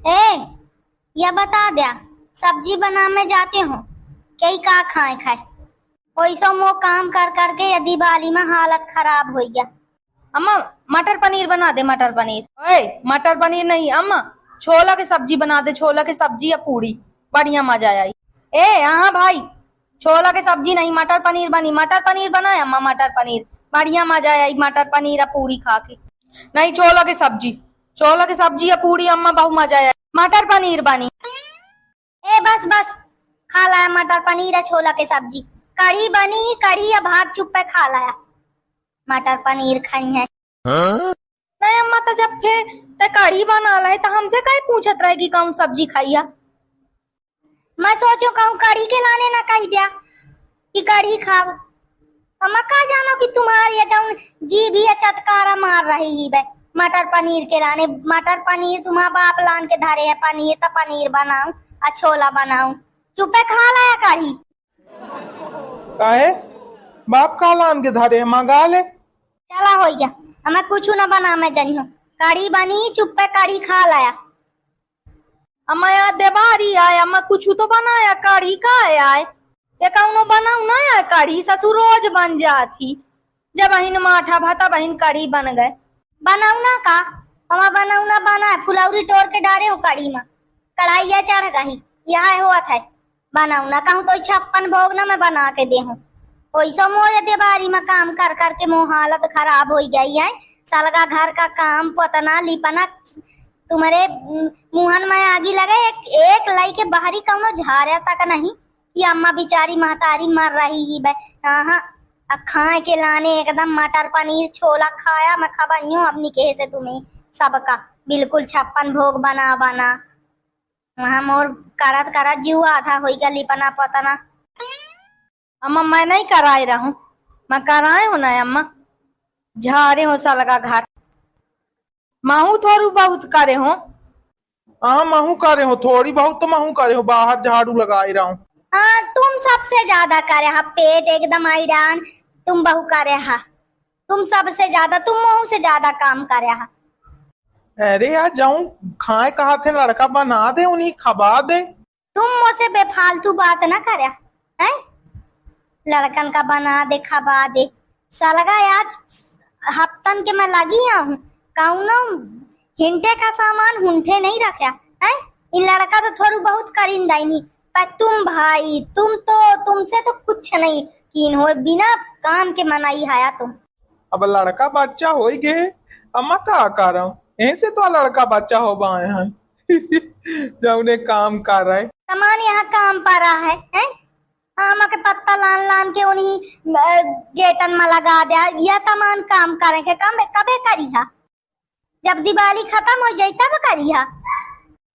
ए, या बता दिया सब्जी बना में जाते हो कई का खाए खाए वैसा मो काम कर करके या दिवाली में हालत खराब हो गया। अम्मा मटर पनीर बना दे। मटर पनीर। ओए मटर पनीर नहीं अम्मा, छोला की सब्जी बना दे। छोला की सब्जी या पूरी बढ़िया मजा आई। ए हाँ भाई, छोला की सब्जी नहीं मटर पनीर बनी। मटर पनीर बनाए अम्मा, मटर पनीर बढ़िया मजा आई। मटर पनीर या पूरी खा के। नहीं छोला की सब्जी, छोला की सब्जी या पूरी अम्मा बहुत मजा आई। मटर पनीर बनी। ए बस बस, खा लाया मटर पनीर या छोला की सब्जी। कढ़ी बनी, कढ़ी या भात चुप पे खा लाया। मटर पनीर खाई है। नहीं अम्मा तो जब फिर ते कढ़ी बना ला है तो हमसे कहीं पूछत रहेगी कौन सब्जी खाइया। मैं सोचो कहूँ कढ़ी के लाने ना कह दिया कि कढ़ी खाओ। हम का जानो कि तुम्हारी जी भी चटकारा मार रही ही बे मटर पनीर के लाने। मटर पनीर तुम्हारा बाप लान के धरे है पनीर, तो पनीर बनाऊं और छोला बनाऊं। चुपे खा लाया कढ़ी। काहे बाप का लान के धरे मंगा ले। चला हो गया, हमें कुछ न बना मैं जनी हूँ। कढ़ी बनी, चुप्पे कढ़ी खा लाया। अम्मा यार देवारी आया अम्मा कुछ तो बनाया। कढ़ी का आया है ये कौनो बनाऊ ना यार। कढ़ी ससुर रोज बन जाती। जब बहन माठा भाता बहन कढ़ी बन गए। बनाऊ ना का हमारा बनाऊ ना बना है। फुलौरी तोड़ के डारे हो कढ़ी में, कढ़ाई या चढ़ गई यहाँ हुआ था। बनाऊ ना कहूँ तो 56 भोग ना मैं बना के दे हूँ। वैसा मोह देवारी में काम कर करके मोह हालत खराब हो गई है। सलगा घर का काम पतना लिपना तुम्हारे मुहन में आगी लगे। एक लाई के बाहरी कौनो झारे तक नहीं कि अम्मा बिचारी महतारी मर रही ही बे। हाँ खाए के लाने एकदम मटर पनीर छोला खाया। मैं खबन्यू अपनी कहे से तुम्हें सबका बिल्कुल 56 भोग बना बना वहां मोर करत करत जीवा आधा हो गया लिपना पतना। अम्मा मैं नहीं कराए रहूं, मैं कराए हो ना अम्मा। झारे हो सा लगा घर माहू थोड़ू बहुत करे हो। हाँ महू करे हो, थोड़ी बहुत तो महू करे हो। बाहर झाड़ू लगाए रहा हूँ। हाँ तुम सबसे ज्यादा करे हा, पेट एकदम आईडान तुम बहु करे हा। तुम सबसे ज्यादा, तुम महू से ज्यादा काम करे हा। अरे यार जाऊं खाए कहा थे, लड़का बना दे उन्हीं खबा दे। तुम मुझसे बेफालतू बात ना करे है। लड़कन का बना दे खबा दे सलगा। आज हफ्तन के मैं लगी हूँ कौनो हिंटे का सामान हुंठे नहीं रखा है। इन लड़का तो थोड़ी बहुत करिंदा नहीं। पर तुम भाई तुमसे तो कुछ नहीं कीन हो, बिना काम के मनाई हाया तुम। अब लड़का बच्चा हो गए अम्मा का कर रहा हूँ ऐसे तो लड़का बच्चा हो बाए हैं। जब उन्हें काम कर रहा है सामान यहाँ काम पा रहा है? आम के पत्ता लान लान के उन्हीं गेटन में लगा दिया। यह तमान काम करेंगे कबे करिया जब दिवाली खत्म हो जाये तब करिया।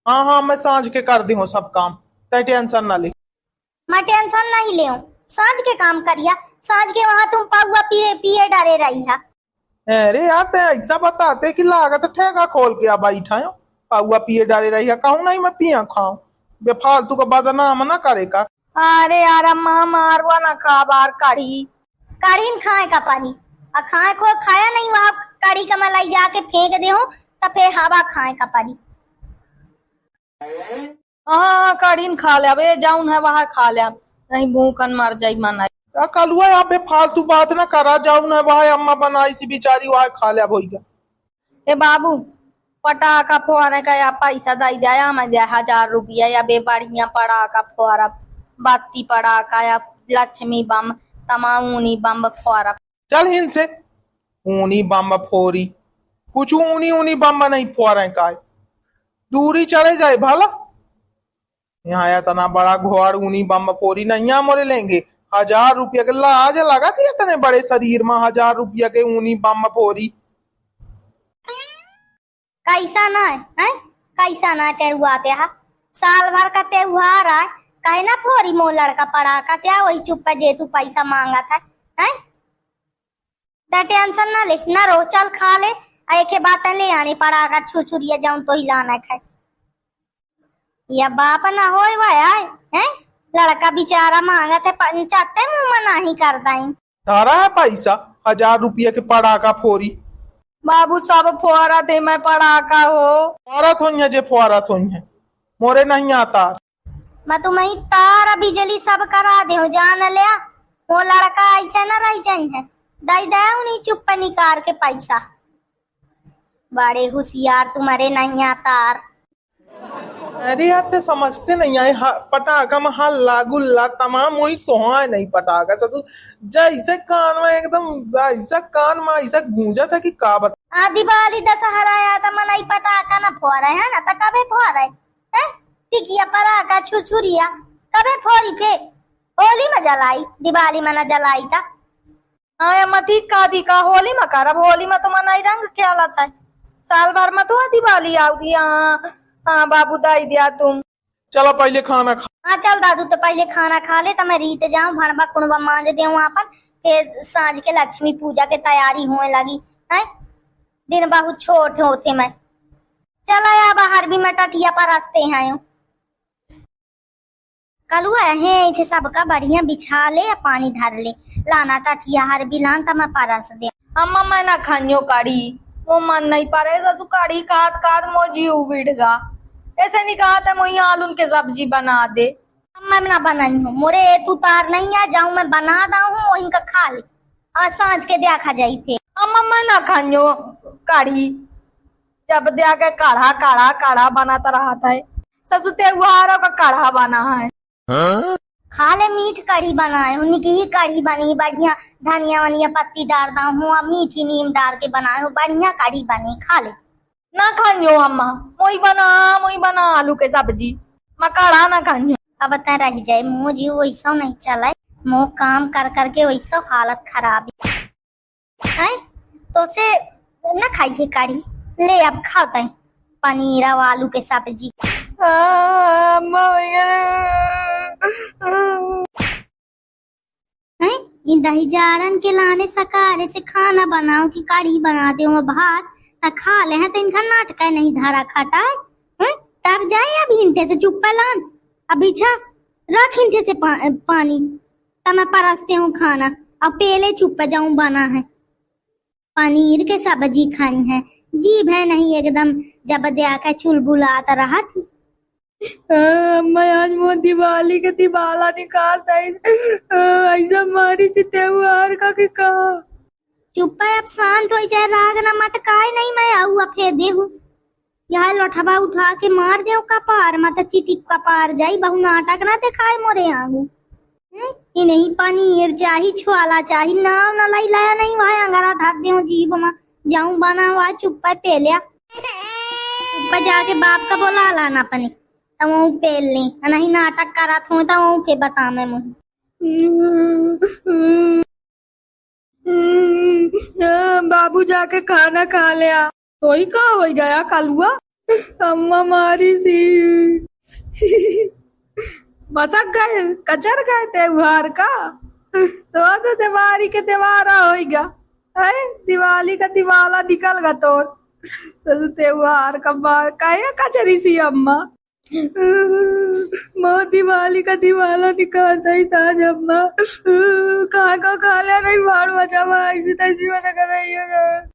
हाँ हाँ मैं सांझ के कर दी हूँ सब काम, टेंशन ना ले। मैं टेंशन नहीं ले, सांझ के काम करिया। सांझ के वहाँ तुम पाउआ पिए डरे रही है। अरे यार ते ऐसा बताते कि लागत ठेका खोल के बैठा हो पाउआ पिए डाले रही है। कहूँ नहीं मैं पिया खाऊं, बेफालतू का बदनाम ना करे का। अरे यार अम्मा मारवा ना खा बार कढ़ी खाए का पानी और खाए को खाया नहीं वहाँ कढ़ी का मलाई जाके फेंक दे हो तो फिर हवा खाए का पानी। हाँ कढ़ी खा ले। अब जाऊन है वहाँ खा ले, नहीं भूखन मर जाई मना। कलुआ यहाँ पे फालतू बात ना करा। जाऊ ना वहाँ अम्मा बनाई सी बेचारी वहाँ खा लिया भैया। ए बाबू पटाखा फोड़ने का या पैसा दे दिया मैं 1000 रुपया या बे बढ़िया पटाखा फोड़ा बत्ती पटाखा या लक्ष्मी बम तमाऊनी बम फोड़ा। चल हिन से ऊनी बम फोरी कुछ ऊनी बम नहीं फोड़े का, दूरी चले जाए भला। यहाँ इतना बड़ा घोड़ ऊनी बम फोरी नहीं मोरे लेंगे। 1000 रुपया के लाज लगा थी इतने बड़े शरीर में 1000 रुपया के ऊनी बम फोरी। कैसा ना है कैसा ना टेहुआते है। साल भर का त्योहार है कहे ना फोरी मो लड़का पड़ाका क्या वही चुप जे तू पैसा मांगा था है। टेंशन ना ले ना रो, चल खा ले। एक बात ले आनी पड़ाका छुछुरिया जाऊं तो हिलाना खाए या बाप ना हो है। लड़का बेचारा मांगा थे चाहते मुंह में नहीं करता। तारा है पैसा 1000 रुपया के पटाखा फोरी। बाबू सब फुआरा थे मैं पड़ाका हो। फुआरा थोई है जे फुआरा थोई है, मोरे नहीं आता। मैं तुम्हें तार बिजली सब करा दे जान लिया। वो लड़का ऐसे न रह जाई है, दई दे उन्हीं चुप निकाल के पैसा। बड़े होशियार तुम्हारे नहीं तार। अरे यार ते समझते नहीं आए पटाखा में हाल लागू ला तमाम वही सोहा नहीं पटाखा ससुर जैसे कान में एकदम ऐसा कान में ऐसा गूंजा था कि का बता। दिवाली दशहरा आया था मनाई पटाखा न फोड़े है ना, तो कबे फोड़े है टिकिया पटाखा छुरछुरिया कबे फोड़ी फे होली में जलाई, दिवाली में न जलाई था। हाँ अम्मा ठीक कहा थी का होली में कर, अब होली में तो मनाई रंग क्या लाता है, साल भर में तो दिवाली आओगी। हाँ हाँ बाबू दाई दिया तुम। चलो पहले खाना खा। हाँ चल दादू तो पहले खाना खा ले तो मैं रीत जाऊं भड़बा कुणबा मांज दे वहां पर, फिर सांझ के लक्ष्मी पूजा के तैयारी होने लगी है। दिन बहुत छोटे होते मैं चला या बाहर भी मैं टटिया पर रस्ते हैं कलू है इथे सबका बढ़िया बिछा ले या पानी धर ले लाना टटिया हर भी लान तो मैं परस दे। अम्मा मैं ना खानियो काढ़ी, वो मन नहीं पा रहे तू काढ़ी खाद खाद मोजी उबिड़गा, ऐसे नहीं कहा था मोई आलू के सब्जी बना दे। मैं ना बनाई हूँ मोरे तू तार नहीं आ जाऊं मैं बना दा हूँ इनका खा ले और सांझ के देखा जाई फिर। अम्मा मैं ना खानियो काढ़ी, जब दिया के काढ़ा काढ़ा काढ़ा बनाता रहा था ससुर त्योहारों का काढ़ा बना है। खा ले मीठ कढ़ी बनाए उन्हीं की ही कढ़ी बनी बढ़िया, धनिया वनिया पत्ती डालता हूँ और मीठी नीम डाल के बनाए हूँ बढ़िया कढ़ी बनी खा ले। ना खानियो अम्मा मोई बना आलू के सब्जी, मैं काढ़ा ना खानियो। अब बता रह जाए मुँह जी वैसा नहीं चला मुँह काम कर करके वैसा हालत खराब है तो से न खाइए कढ़ी ले अब खाते पनीर और आलू के सब्जी। दही जारन के लाने सकारे से खाना बनाओ कि कढ़ी बना दे भात खा ले तो इनका नाटक नहीं धारा खटा है तर जाए अब हिंटे से चुप लान अभी छा रख हिंटे से पानी तब मैं परसते हूँ खाना अब पहले चुप जाऊं बना है पनीर के सब्जी खाई है जीभ है नहीं एकदम जब देखा चुलबुलाता रहा थी। मैं आज वो दिवाली के दिवाला निकालता ऐसा मारी से त्योहार का कि कहा चुप है अब शांत हो जाए राग न मटकाए नहीं मैं आऊ फेर देहू यहाँ लोठबा उठा के मार दे कपार मत चिटिक कपार जाई बहु नाटक ना दिखाए मोरे आगू ये नहीं पनीर चाही छुआला चाही नाव न लाई लाया नहीं वह अंगारा धर दे जीभ में जाऊं बना हुआ चुप है पेलिया चुप जाके बाप का बोला लाना अपने तो वो पेल ली नहीं नाटक करा था तो वो फिर बता मैं मुझे बाबू जाके खाना खा लिया तो ही कहा हो गया कलुआ अम्मा मारी सी बचक गए कचर गए त्योहार का तो दिवाली के त्योहारा हो गया है दिवाली का दिवाला निकल गया तो त्योहार का बार का कचरी सी अम्मा बहुत दिवाली का दिवाला निकालता ही साज अम्मा कहाँ का खा लिया नहीं बाढ़ बचा ऐसी तैसी में कर रही है।